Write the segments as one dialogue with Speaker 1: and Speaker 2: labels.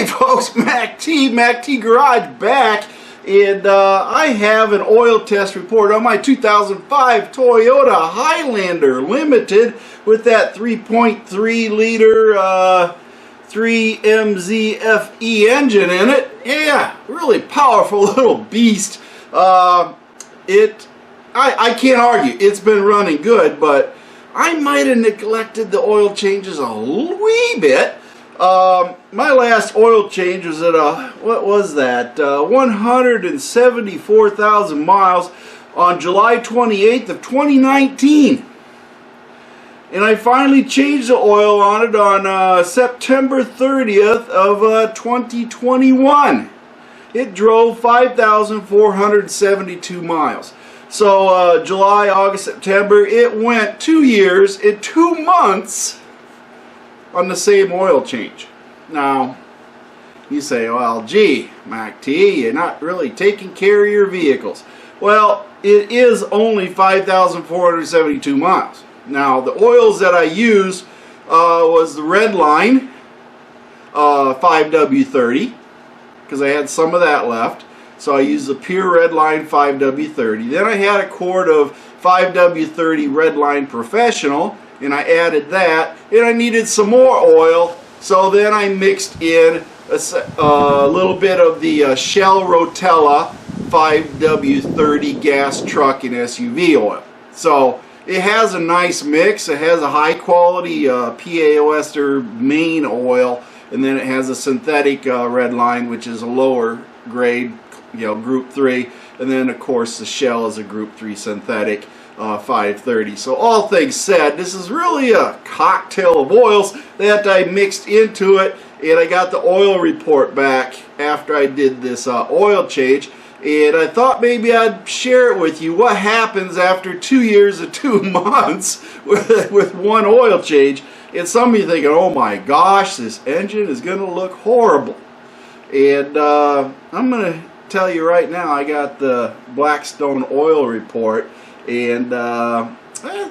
Speaker 1: Hey folks, MACT Garage back, and I have an oil test report on my 2005 Toyota Highlander Limited with that 3.3 liter 3MZFE engine in it. Yeah, really powerful little beast. I can't argue, it's been running good, but I might have neglected the oil changes a wee bit. My last oil change was at what was that? 174,000 miles on July 28th of 2019. And I finally changed the oil on it on September 30th of 2021. It drove 5,472 miles. So July, August, September, it went 2 years and 2 months on the same oil change. Now, you say, well, gee, MACT, you're not really taking care of your vehicles. Well, it is only 5,472 miles. Now, the oils that I used was the Redline 5W30, because I had some of that left. So I used the pure Redline 5W30. Then I had a quart of 5W30 Redline Professional, and I added that, and I needed some more oil, so then I mixed in a little bit of the Shell Rotella 5W30 gas truck and SUV oil. So it has a nice mix. It has a high quality PAO ester main oil, and then it has a synthetic Redline, which is a lower grade, group 3, and then of course the Shell is a group 3 synthetic 530. So all things said, this is really a cocktail of oils that I mixed into it, and I got the oil report back after I did this oil change, and I thought maybe I'd share it with you what happens after 2 years and 2 months with one oil change. And some of you thinking, oh my gosh, this engine is going to look horrible. And I'm going to tell you right now, I got the Blackstone oil report, and I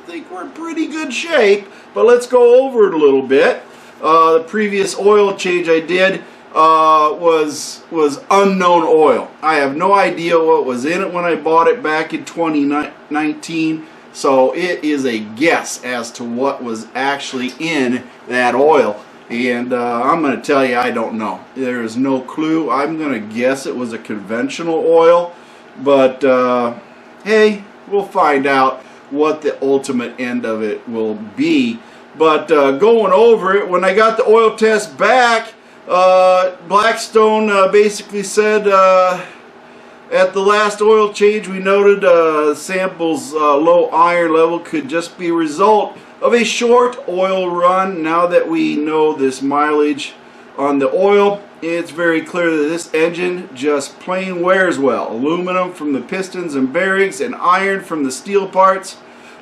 Speaker 1: think we're in pretty good shape, but let's go over it a little bit. The previous oil change I did was unknown oil. I have no idea what was in it when I bought it back in 2019, so it is a guess as to what was actually in that oil. And I'm going to tell you, I don't know. There is no clue. I'm going to guess it was a conventional oil, but hey, we'll find out what the ultimate end of it will be. But going over it, when I got the oil test back, Blackstone basically said at the last oil change we noted sample's low iron level could just be a result of a short oil run. Now that we know this mileage on the oil, it's very clear that this engine just plain wears well. Aluminum from the pistons and bearings and iron from the steel parts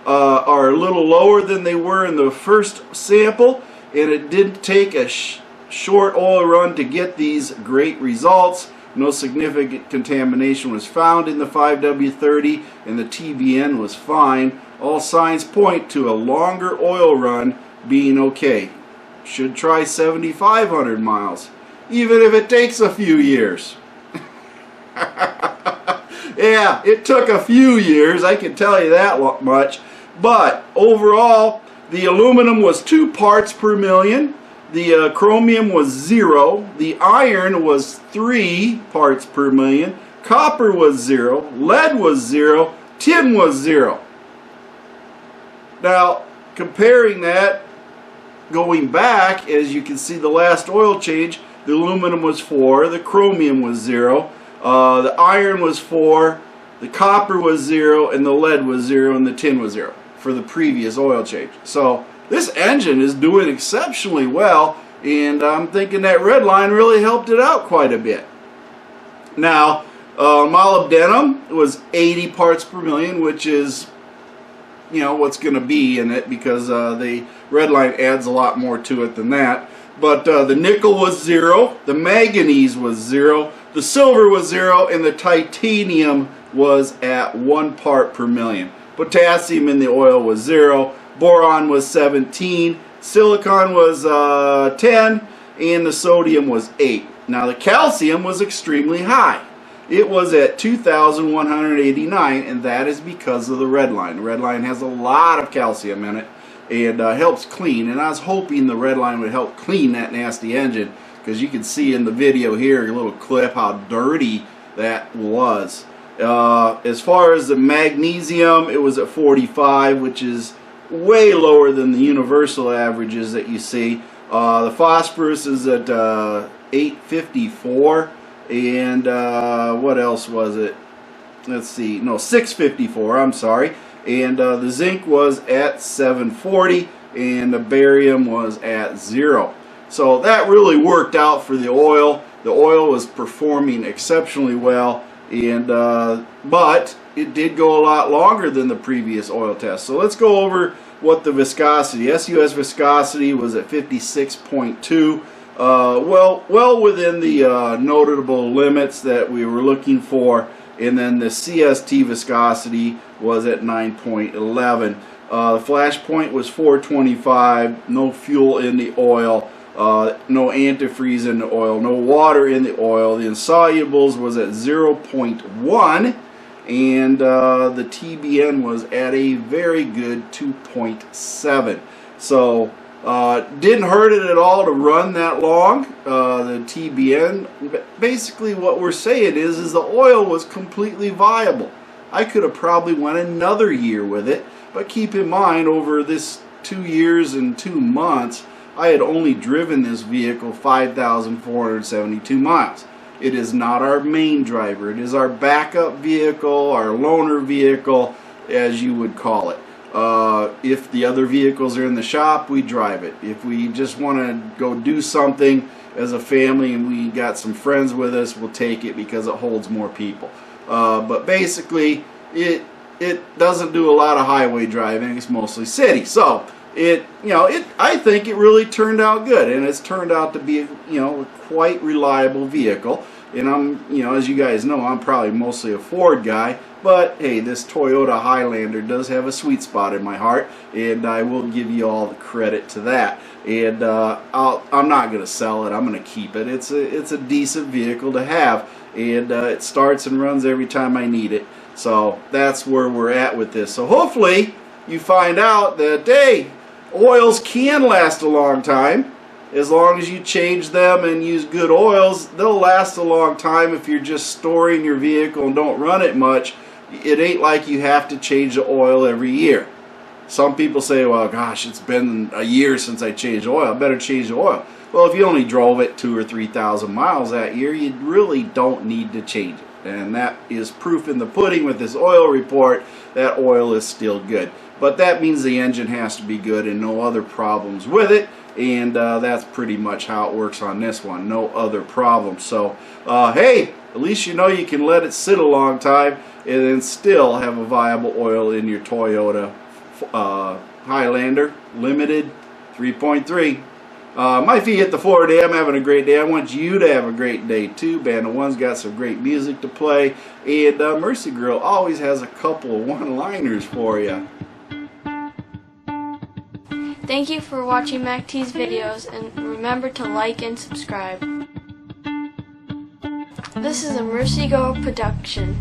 Speaker 1: are a little lower than they were in the first sample, and it didn't take a short oil run to get these great results. No significant contamination was found in the 5W30, and the TBN was fine. All signs point to a longer oil run being okay. Should try 7,500 miles, even if it takes a few years. Yeah, it took a few years, I can tell you that much. But overall, the aluminum was 2 parts per million. The chromium was 0. The iron was 3 parts per million. Copper was 0. Lead was 0. Tin was 0. Now, comparing that, going back, as you can see the last oil change, the aluminum was 4, the chromium was 0, the iron was 4, the copper was 0, and the lead was 0, and the tin was 0 for the previous oil change. So this engine is doing exceptionally well, and I'm thinking that Redline really helped it out quite a bit. Now, molybdenum was 80 parts per million, which is what's going to be in it, because the Redline adds a lot more to it than that. But the nickel was 0, the manganese was 0, the silver was 0, and the titanium was at 1 part per million. Potassium in the oil was 0, boron was 17, silicon was 10, and the sodium was 8. Now the calcium was extremely high. It was at 2,189, and that is because of the Redline. The Redline has a lot of calcium in it and helps clean, and I was hoping the Redline would help clean that nasty engine, because you can see in the video here, a little clip, how dirty that was. As far as the magnesium, it was at 45, which is way lower than the universal averages that you see. The phosphorus is at 854, and what else was it? Let's see, no, 654, I'm sorry. And the zinc was at 740, and the barium was at 0. So that really worked out for the oil. The oil was performing exceptionally well, and but it did go a lot longer than the previous oil test. So let's go over what the viscosity. SUS viscosity was at 56.2. Well within the notable limits that we were looking for. And then the CST viscosity was at 9.11. The flash point was 425. No fuel in the oil. No antifreeze in the oil. No water in the oil. The insolubles was at 0.1. And the TBN was at a very good 2.7. So didn't hurt it at all to run that long. The TBN, basically what we're saying is the oil was completely viable. I could have probably went another year with it, but keep in mind, over this 2 years and 2 months, I had only driven this vehicle 5,472 miles. It is not our main driver. It is our backup vehicle, our loaner vehicle, as you would call it. If the other vehicles are in the shop, we drive it. If we just want to go do something as a family and we got some friends with us, we'll take it because it holds more people. But basically, it doesn't do a lot of highway driving. It's mostly city. So I think it really turned out good, and it's turned out to be a quite reliable vehicle. And I'm, as you guys know, I'm probably mostly a Ford guy, but hey, this Toyota Highlander does have a sweet spot in my heart, and I will give you all the credit to that. And I'm not going to sell it. I'm going to keep it. It's a decent vehicle to have, and it starts and runs every time I need it. So that's where we're at with this. So hopefully you find out that, hey, oils can last a long time. As long as you change them and use good oils, they'll last a long time. If you're just storing your vehicle and don't run it much, it ain't like you have to change the oil every year. Some people say, well, gosh, it's been a year since I changed the oil. I better change the oil. Well, if you only drove it 2,000 or 3,000 miles that year, you really don't need to change it. And that is proof in the pudding with this oil report that oil is still good. But that means the engine has to be good and no other problems with it. And that's pretty much how it works on this one. No other problems. So, hey, at least you know you can let it sit a long time and then still have a viable oil in your Toyota Highlander Limited 3.3. My feet hit the floor today. I'm having a great day. I want you to have a great day too. Band of One's got some great music to play. And Mercy Girl always has a couple of one-liners for you.
Speaker 2: Thank you for watching MACT's videos, and remember to like and subscribe. This is a Mercy Girl production.